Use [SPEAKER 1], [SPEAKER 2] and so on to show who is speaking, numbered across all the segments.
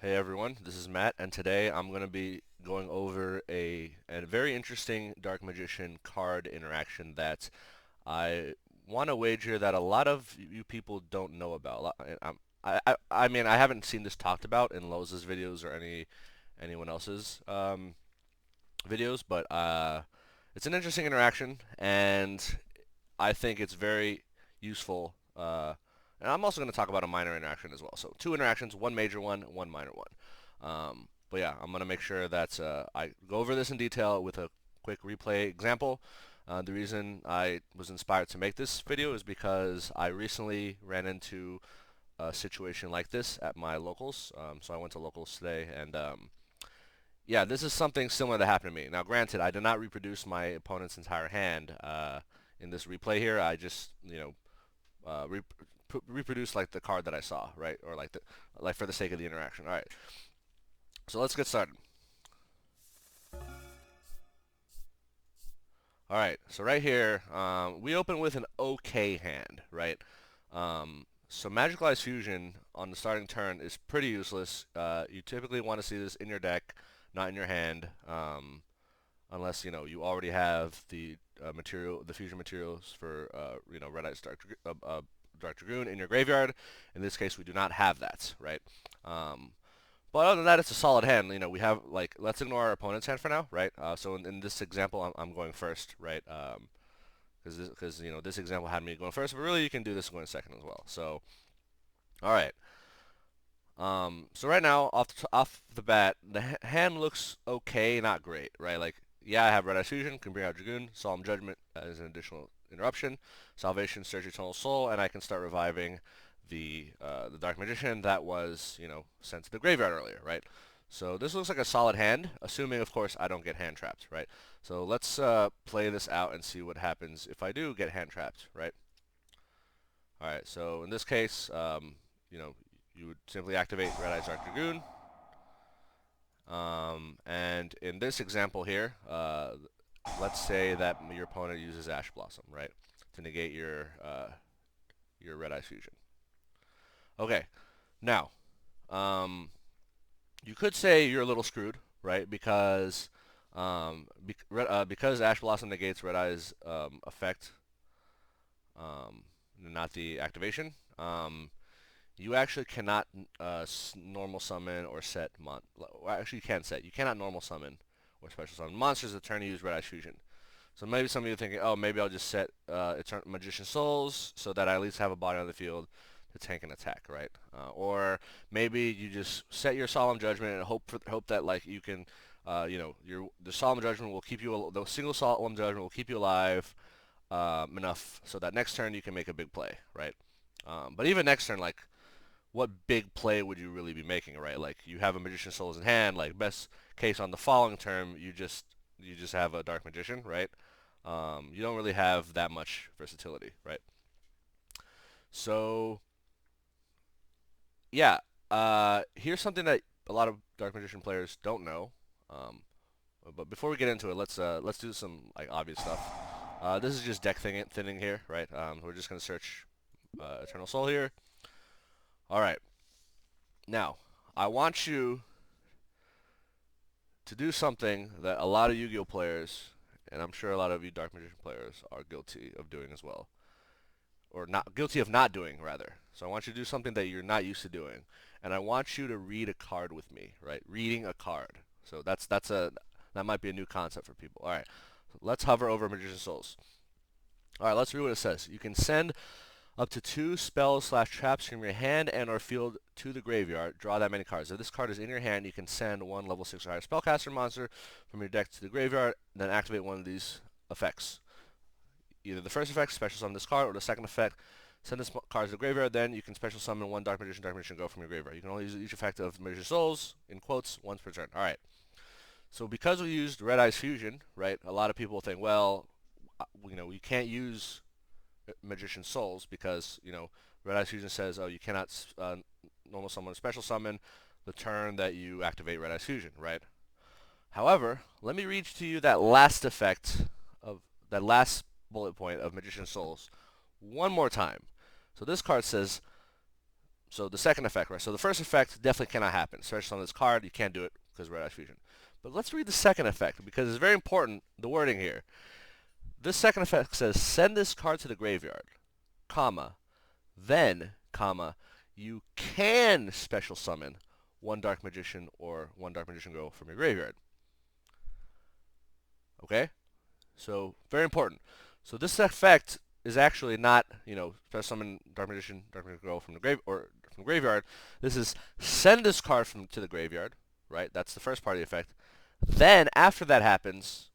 [SPEAKER 1] Hey everyone, this is Matt, and today I'm going to be going over a very interesting Dark Magician card interaction that I want to wager that a lot of you people don't know about. I mean, I haven't seen this talked about in Lowe's videos or anyone else's videos, but it's an interesting interaction, and I think it's very useful. And I'm also going to talk about a minor interaction as well. So two interactions, one major one, one minor one. But yeah, I'm going to make sure that I go over this in detail with a quick replay example. The reason I was inspired to make this video is because I recently ran into a situation like this at my locals. So I went to locals today, and yeah, this is something similar that happened to me. Now, granted, I did not reproduce my opponent's entire hand in this replay here. I just, reproduce like the card that I saw, right? Or like for the sake of the interaction. All right, so let's get started. All right, so right here, we open with an okay hand, right? So Magical Eyes Fusion on the starting turn is pretty useless. You typically want to see this in your deck, not in your hand, unless you already have the fusion materials for Red Eyes Dark Dragoon in your graveyard. In this case, we do not have that, right? Um, But other than that, it's a solid hand. We have like let's ignore our opponent's hand for now, right? So in this example, I'm going first, right? Because this example had me going first, but really you can do this going second as well. So all right. So right now, off the bat, the hand looks okay, not great, right? Like, yeah, I have Red Eye Fusion, can bring out Dragoon, Solemn Judgment as an additional interruption, Salvation, Search Eternal Soul, and I can start reviving the Dark Magician that was, sent to the graveyard earlier, right? So this looks like a solid hand, assuming, of course, I don't get hand trapped, right? So let's play this out and see what happens if I do get hand trapped, right? All right, so in this case, you would simply activate Red Eyes Dark Dragoon. And in this example here, let's say that your opponent uses Ash Blossom, right, to negate your Red Eyes Fusion. Okay, now, um, you could say you're a little screwed, right, because Ash Blossom negates Red Eyes effect, not the activation. You actually cannot normal summon or set well, actually you can set. You cannot normal summon or special summon monsters that turn to use Red Eyes Fusion. So maybe some of you are thinking, oh, maybe I'll just set Magician Souls so that I at least have a body on the field to tank an attack, right? Or maybe you just set your Solemn Judgment and hope that like you can, the Solemn Judgment will keep you the single Solemn Judgment will keep you alive enough so that next turn you can make a big play, right? But even next turn, like what big play would you really be making, right? Like you have a Magician Souls in hand, like best case on the following turn, you just have a Dark Magician, right? You don't really have that much versatility, right? So yeah, here's something that a lot of Dark Magician players don't know. Um, but before we get into it, let's do some like obvious stuff. This is just deck thinning here, right? We're just gonna search Eternal Soul here. All right, now I want you to do something that a lot of Yu-Gi-Oh players, and I'm sure a lot of you Dark Magician players, are guilty of doing as well, or not guilty of not doing rather. So I want you to do something that you're not used to doing, and I want you to read a card with me, right? Reading a card. So that might be a new concept for people. All right, so let's hover over Magician Souls. All right, let's read what it says. You can send up to 2 spells/traps from your hand and or field to the graveyard. Draw that many cards. If this card is in your hand, you can send one level 6 or higher spellcaster monster from your deck to the graveyard, then activate one of these effects. Either the first effect, special summon this card, or the second effect, send this card to the graveyard, then you can special summon one Dark Magician go from your graveyard. You can only use each effect of Magician Souls, in quotes, once per turn. Alright. So because we used Red Eyes Fusion, right, a lot of people think, well, we can't use Magician Souls because Red Eyes Fusion says, oh, you cannot normal summon, special summon the turn that you activate Red Eyes Fusion, right? However, let me read to you that last effect of that last bullet point of Magician Souls one more time. So this card says, So the second effect, right? So the first effect definitely cannot happen, especially on this card. You can't do it because of Red Eyes Fusion. But let's read the second effect because it's very important, the wording here. This second effect says, send this card to the graveyard, comma, then, comma, you can special summon one Dark Magician or one Dark Magician Girl from your graveyard. Okay? So, very important. So this effect is actually not, special summon Dark Magician Girl from the graveyard. This is send this card to the graveyard, right? That's the first part of the effect. Then, after that happens,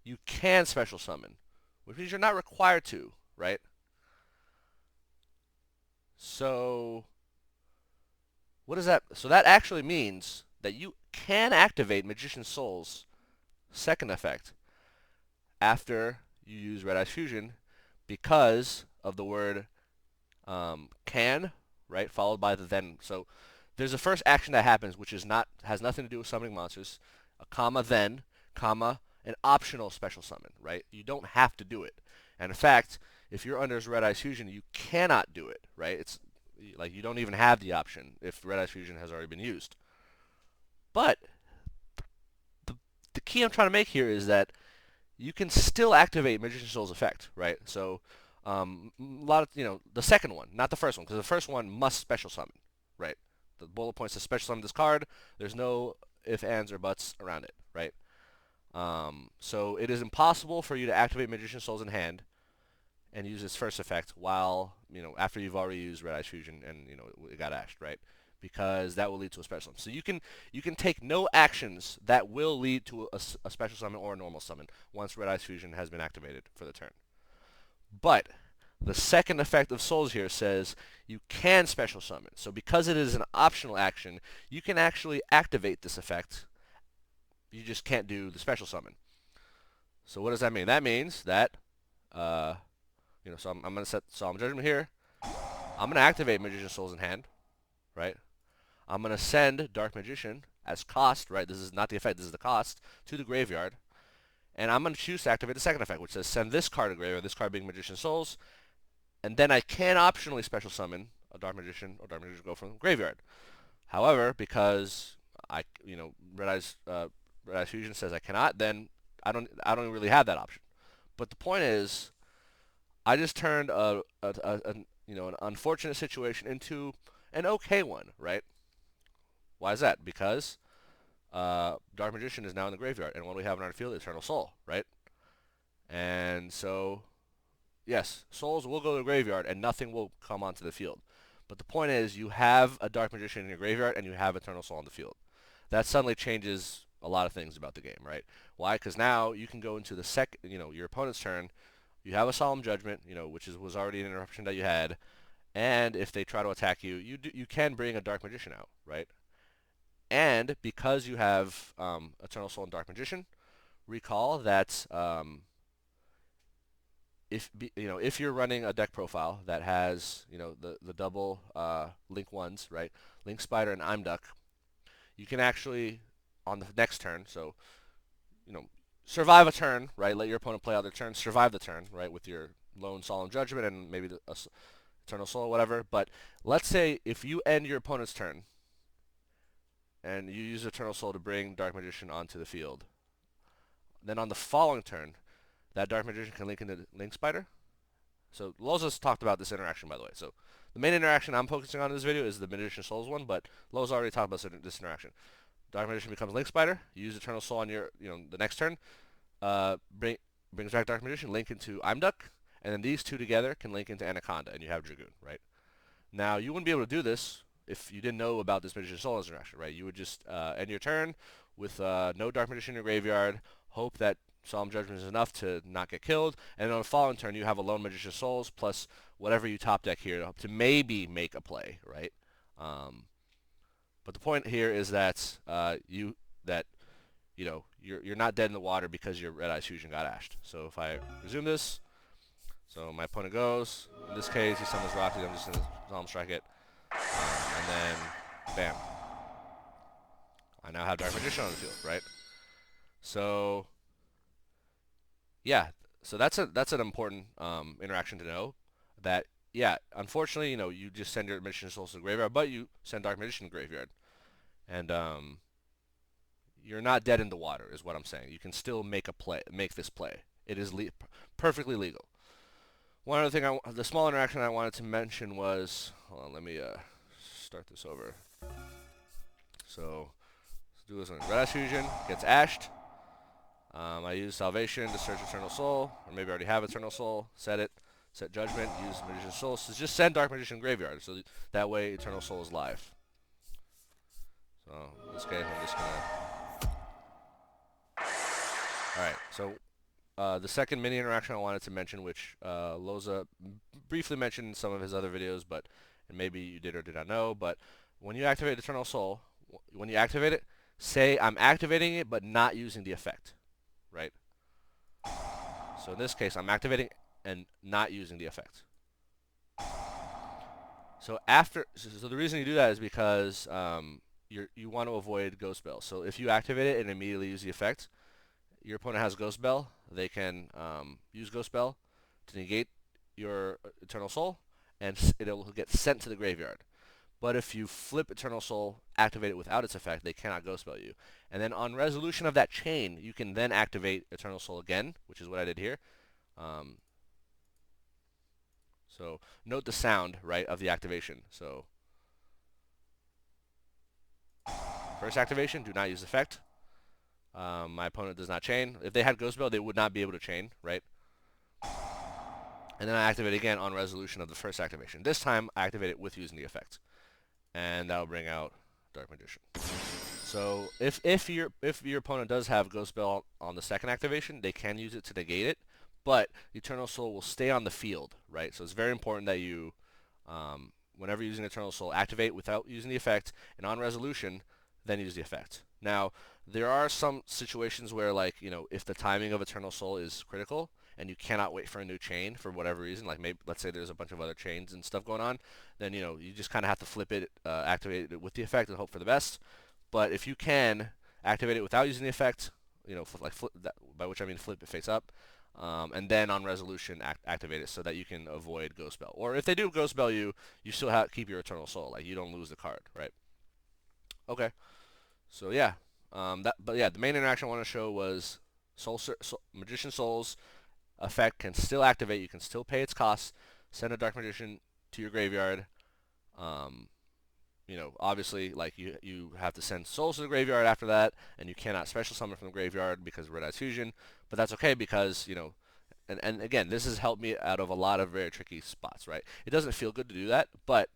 [SPEAKER 1] you can special summon, which means you're not required to, right? So, what does that? So that actually means that you can activate Magician Soul's second effect after you use Red Eyes Fusion because of the word can, right, followed by the then. So there's a first action that happens, which has nothing to do with summoning monsters, a comma then, comma, an optional special summon, right? You don't have to do it. And in fact, if you're under Red Eyes Fusion, you cannot do it, right? It's like you don't even have the option if Red Eyes Fusion has already been used. But the key I'm trying to make here is that you can still activate Magician Soul's effect, right? So a lot of, the second one, not the first one, because the first one must special summon, right? The bullet points to special summon this card. There's no ifs, ands, or buts around it, right? So it is impossible for you to activate Magician Souls in hand and use its first effect while, after you've already used Red Eyes Fusion and, it got ashed, right? Because that will lead to a special summon. So you can take no actions that will lead to a special summon or a normal summon once Red Eyes Fusion has been activated for the turn. But the second effect of Souls here says you can special summon. So because it is an optional action, you can actually activate this effect. You just can't do the special summon. So what does that mean? That means that, so I'm going to set Solemn Judgment here. I'm going to activate Magician Souls in hand, right? I'm going to send Dark Magician as cost, right? This is not the effect, this is the cost, to the graveyard. And I'm going to choose to activate the second effect, which says send this card to graveyard, this card being Magician Souls. And then I can optionally special summon a Dark Magician or Dark Magician Go from the graveyard. However, because Red Eyes Fusion says I cannot, then I don't really have that option. But the point is, I just turned an unfortunate situation into an okay one, right? Why is that? Because Dark Magician is now in the graveyard, and what do we have in our field? Eternal Soul, right? And so, yes, souls will go to the graveyard, and nothing will come onto the field. But the point is, you have a Dark Magician in your graveyard, and you have Eternal Soul on the field. That suddenly changes a lot of things about the game, right? Why? Because now you can go into the your opponent's turn. You have a Solemn Judgment, which was already an interruption that you had, and if they try to attack you, you can bring a Dark Magician out, right? And because you have Eternal Soul and Dark Magician, recall that if you're running a deck profile that has the double Link ones, right? Link Spider and I'm Duck, you can actually on the next turn, so survive a turn, right? Let your opponent play out their turn, survive the turn, right? With your lone Solemn Judgment and maybe the Eternal Soul, or whatever. But let's say if you end your opponent's turn and you use Eternal Soul to bring Dark Magician onto the field, then on the following turn, that Dark Magician can link into Link Spider. So Loza's talked about this interaction, by the way. So the main interaction I'm focusing on in this video is the Magician Souls one, but Loza already talked about this interaction. Dark Magician becomes Link Spider. You use Eternal Soul on your, the next turn. Brings back Dark Magician, link into I'm Duck, and then these two together can link into Anaconda, and you have Dragoon, right? Now, you wouldn't be able to do this if you didn't know about this Magician Soul interaction, right? You would just end your turn with no Dark Magician in your graveyard, hope that Solemn Judgment is enough to not get killed, and then on the following turn you have a lone Magician Souls plus whatever you top deck here to maybe make a play, right? But the point here is that you're not dead in the water because your Red Eyes Fusion got ashed. So if I resume this, so my opponent goes, in this case he summons Roxy, I'm just going to Solemn Strike it, and then bam. I now have Dark Magician on the field, right? So yeah, so that's an important interaction to know, that yeah, unfortunately, you just send your Magician Souls to the graveyard, but you send Dark Magician to the graveyard, and you're not dead in the water, is what I'm saying. You can still make this play. It is perfectly legal. One other thing, the small interaction I wanted to mention was, hold on, let me start this over. So let's do this one. Red Ice Fusion gets ashed. I use Salvation to search Eternal Soul, or maybe I already have Eternal Soul. Set it. Set Judgment. Use Magician Soul. So just send Dark Magician Graveyard, so that way Eternal Soul is live. So in this case, I'm just gonna. All right. So the second mini interaction I wanted to mention, which Loza briefly mentioned in some of his other videos, but and maybe you did or did not know, but when you activate Eternal Soul, when you activate it, say I'm activating it but not using the effect, right? So in this case, I'm activating and not using the effect. So the reason you do that is because you want to avoid Ghost Belle. So if you activate it and immediately use the effect, your opponent has Ghost Belle. They can use Ghost Belle to negate your Eternal Soul, and it'll get sent to the graveyard. But if you flip Eternal Soul, activate it without its effect, they cannot Ghost Belle you. And then on resolution of that chain, you can then activate Eternal Soul again, which is what I did here. So note the sound, right, of the activation. So first activation, do not use effect. My opponent does not chain. If they had Ghost Belle, they would not be able to chain, right? And then I activate again on resolution of the first activation. This time, I activate it with using the effect. And that'll bring out Dark Magician. So if your opponent does have Ghost Belle on the second activation, they can use it to negate it, but Eternal Soul will stay on the field, right? So it's very important that you, whenever using Eternal Soul, activate without using the effect, and on resolution, then use the effect. Now, there are some situations where, like, if the timing of Eternal Soul is critical, and you cannot wait for a new chain for whatever reason, like maybe let's say there's a bunch of other chains and stuff going on, then you just kind of have to flip it, activate it with the effect, and hope for the best. But if you can activate it without using the effect, flip that, by which I mean flip it face up, and then on resolution activate it so that you can avoid Ghost Belle. Or if they do Ghost Belle you still keep your Eternal Soul, like you don't lose the card, right? Okay, so yeah, but yeah, the main interaction I want to show was Magician Souls effect can still activate. You can still pay its costs. Send a Dark Magician to your graveyard. Um, obviously, like you have to send souls to the graveyard after that, and you cannot special summon from the graveyard because of Red Eyes Fusion. But that's okay because and again, this has helped me out of a lot of very tricky spots. Right? It doesn't feel good to do that, but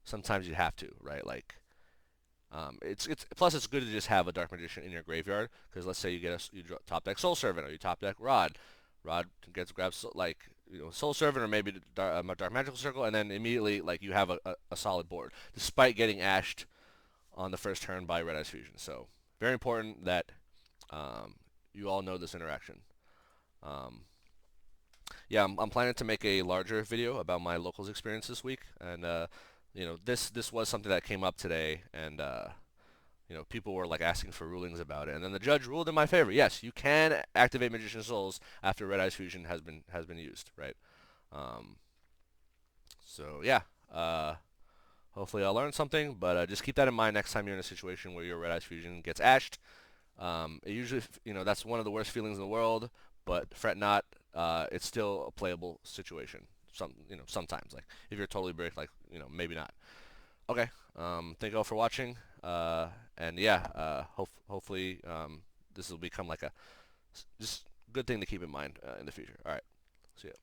[SPEAKER 1] sometimes you have to, right? Like it's plus it's good to just have a Dark Magician in your graveyard because let's say you top deck Soul Servant or you top deck Rod. Rod grabs like Soul Servant or maybe Dark Magical Circle, and then immediately like you have a solid board despite getting ashed on the first turn by Red Eyes Fusion. So very important that you all know this interaction. Um, yeah, I'm planning to make a larger video about my locals experience this week, and this was something that came up today, and people were like asking for rulings about it, and then the judge ruled in my favor. Yes, you can activate Magician Souls after Red Eyes Fusion has been used, right? Um, so yeah, hopefully I'll learn something, but just keep that in mind next time you're in a situation where your Red Eyes Fusion gets ashed. It usually, that's one of the worst feelings in the world, but fret not. It's still a playable situation. Sometimes, like if you're totally bricked, like maybe not. Okay. Thank you all for watching. And yeah, hopefully this will become like a just good thing to keep in mind in the future. All right. See ya.